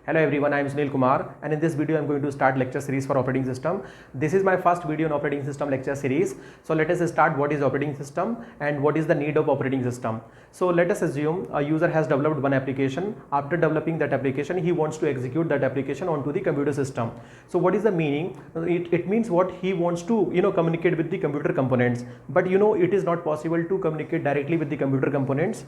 Hello everyone, I am Sunil Kumar, and in this video I am going to start lecture series for operating system. This is my first video on operating system lecture series. So let us start what is operating system and what is the need of operating system. So let us assume a user has developed one application. After developing that application, he wants to execute that application onto the computer system. So what is the meaning? It means what he wants to communicate with the computer components, but it is not possible to communicate directly with the computer components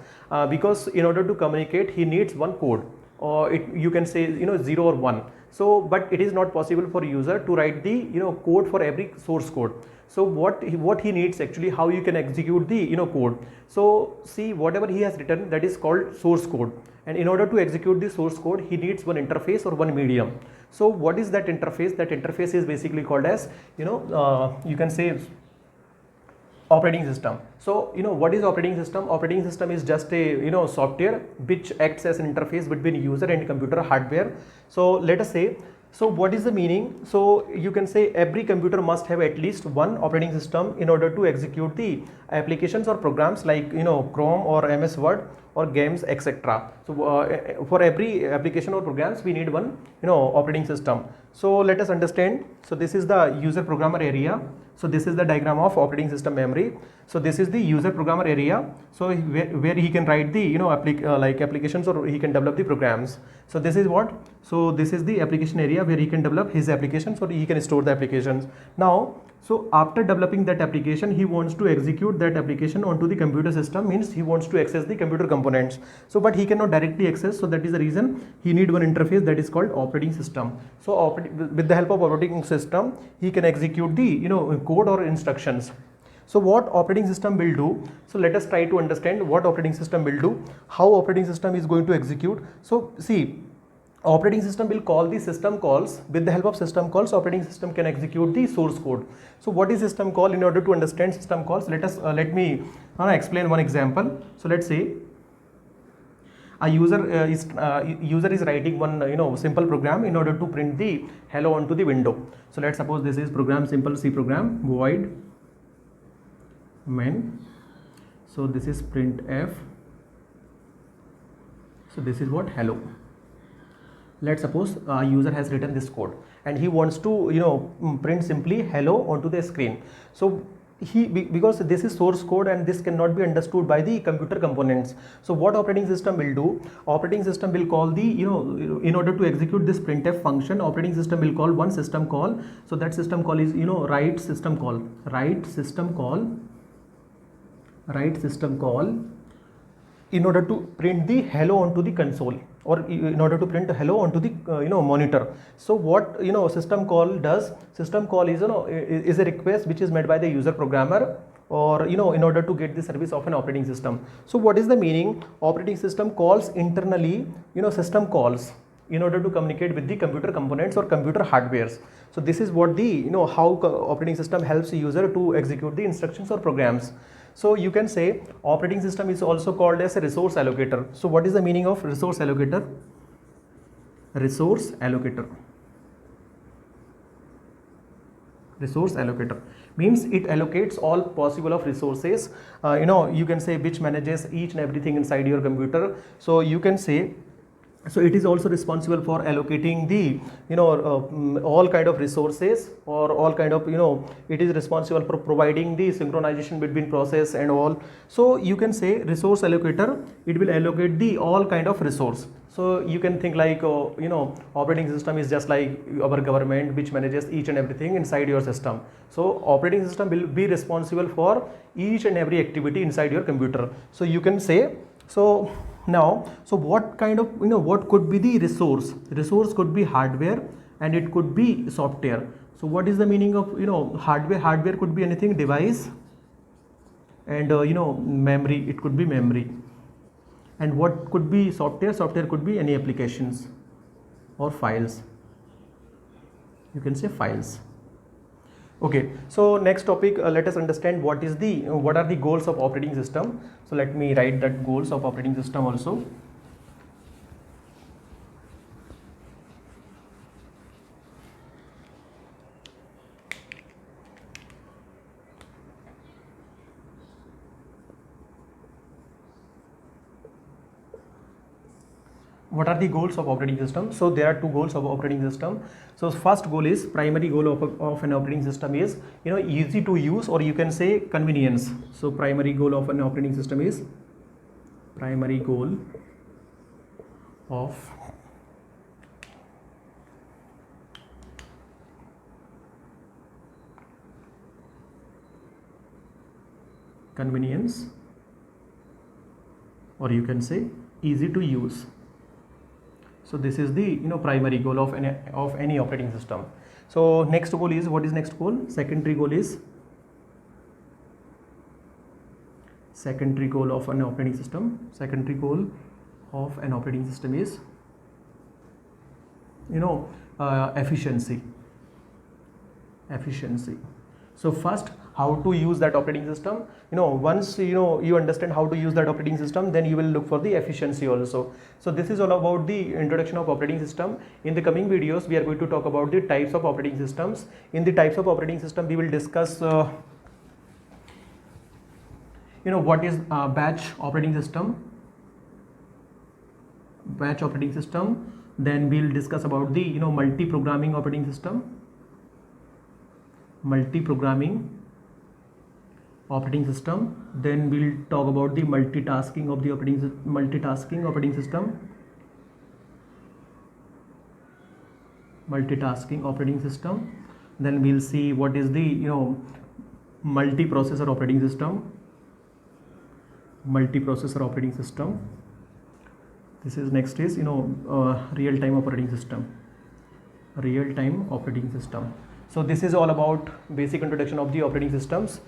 because in order to communicate he needs one code, or you can say 0 or 1. So but it is not possible for user to write the code for every source code. So what he needs actually, how you can execute the code. So see, whatever he has written, that is called source code, and in order to execute the source code he needs one interface or one medium. So what is that interface? That interface is basically called as you can say operating system. So what is operating system? Operating system is just a software which acts as an interface between user and computer hardware. So let us say, so what is the meaning? So you can say every computer must have at least one operating system in order to execute the applications or programs like Chrome or MS Word or games, etc. So for every application or programs we need one operating system. So let us understand. So this is the user programmer area. So this is the diagram of operating system memory. So this is the user programmer area. So where he can write the like applications, or he can develop the programs. So this is what? So this is the application area where he can develop his applications, or he can store the applications. Now, so after developing that application, he wants to execute that application onto the computer system, means he wants to access the computer components. So but he cannot directly access, so that is the reason he need one interface, that is called operating system. So with the help of operating system he can execute the code or instructions. So what operating system will do? So let us try to understand what operating system will do, how operating system is going to execute. So see, operating system will call the system calls. With the help of system calls, operating system can execute the source code. So what is system call? In order to understand system calls, let me explain one example. So let's say a user is writing one simple program in order to print the hello onto the window. So let's suppose this is program, simple C program, void main. So this is printf. So this is what? Hello. Let's suppose a user has written this code and he wants to print simply hello onto the screen. So because this is source code and this cannot be understood by the computer components, so what operating system will do? Operating system will call the in order to execute this printf function, operating system will call one system call. So that system call is write system call in order to print the hello onto the console, or in order to print hello onto the monitor. So what system call does? System call is is a request which is made by the user programmer, or in order to get the service of an operating system. So what is the meaning? Operating system calls internally system calls in order to communicate with the computer components or computer hardwares. So this is what the how operating system helps the user to execute the instructions or programs. So you can say operating system is also called as a resource allocator. So what is the meaning of resource allocator? Resource allocator means it allocates all possible of resources, you can say, which manages each and everything inside your computer. So you can say, so it is also responsible for allocating the all kind of resources, or all kind of it is responsible for providing the synchronization between process and all. So you can say resource allocator, it will allocate the all kind of resource. So you can think like operating system is just like our government which manages each and everything inside your system. So operating system will be responsible for each and every activity inside your computer. So you can say, so now, so what kind of what could be the resource? Resource could be hardware and it could be software. So what is the meaning of hardware? Hardware could be anything, device, and memory, it could be memory. And what could be software? Software could be any applications or files, you can say files. Okay, so next topic, let us understand what are the goals of operating system. So let me write that goals of operating system also. what are the goals of operating system? So there are two goals of operating system. So first goal is, primary goal of an operating system is, easy to use, or you can say convenience. So primary goal of an operating system is, primary goal of convenience, or you can say easy to use. So this is the primary goal of any operating system. So next goal is, what is next goal? Secondary goal is, secondary goal of an operating system. Secondary goal of an operating system is efficiency. So first, how to use that operating system. Once you understand how to use that operating system, then you will look for the efficiency also. So this is all about the introduction of operating system. In the coming videos, we are going to talk about the types of operating systems. In the types of operating system, we will discuss what is batch operating system. Then we'll discuss about the multi-programming operating system. Then we'll talk about the multitasking of the operating system. Then we'll see what is the multiprocessor operating system. This is next is real-time operating system. So this is all about basic introduction of the operating systems.